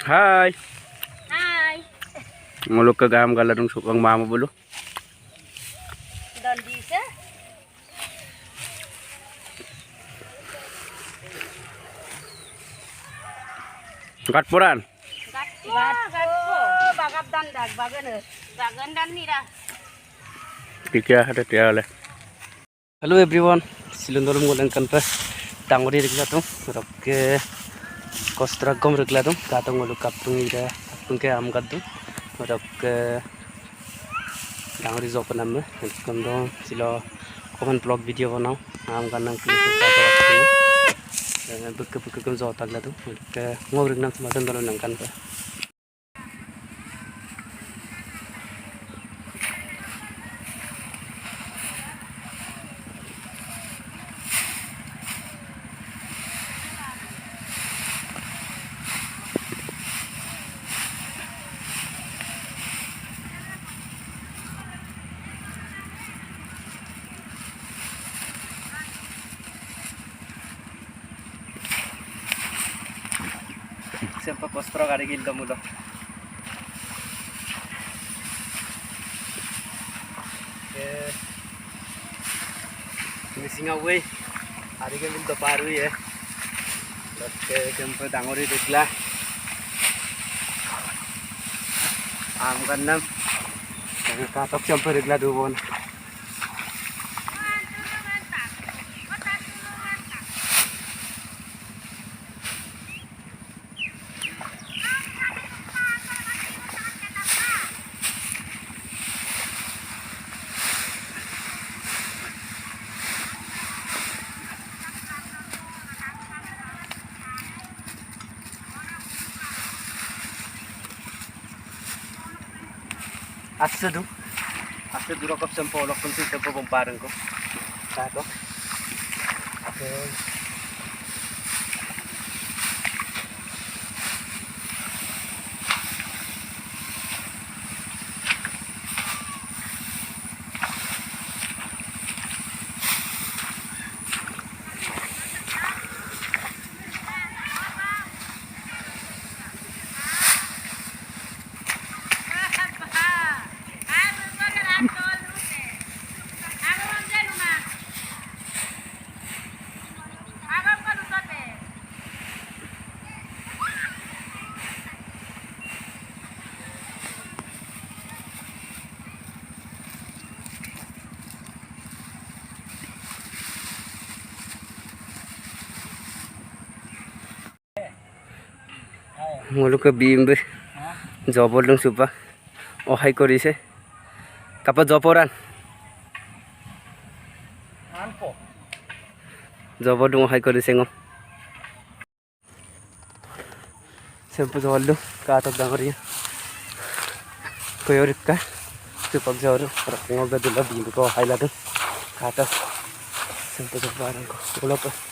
Hai, Hai, nguluk ke gam galadung sukang mama bulu. don di sa? Gat puran. Gatpo, bagap dan dag, bagan dan nira. Tiga ada tiga le. Hello everyone, silundolum ngulang kan pa. Tangori rekla tum, rokke kostra gom rekla tum. Katong nguluk kaptung ida, kaptung ke am kadum. Rokke tangori zopan amme. Kam dong silo komen vlog video banao. Am kanang klip kato kaptung. Buka kum zota rekla tum. Rokke ngorek nam semadan dolum nang kan pa. Siapa kostra kali gildo mulo. Missing away. Hari kan gildo paru ya. Oke, kempe dangori dikla. Am kan nam. Katok sampai dikla dubon. Asa duro kap sampo olok kun sampo bumparan ko. Katok. Oke. Nguluk ke bimbe. Jobol dong supa. Ohai korise. Kapat joporan. Jobol dong ohai korise ngom. Sempo jobol dong katok dangori. Koyorik ka. Supak jawro. Rakngol da dula bimbe ko ohai la dong. Katok. Sempo joporan ko. Ulap.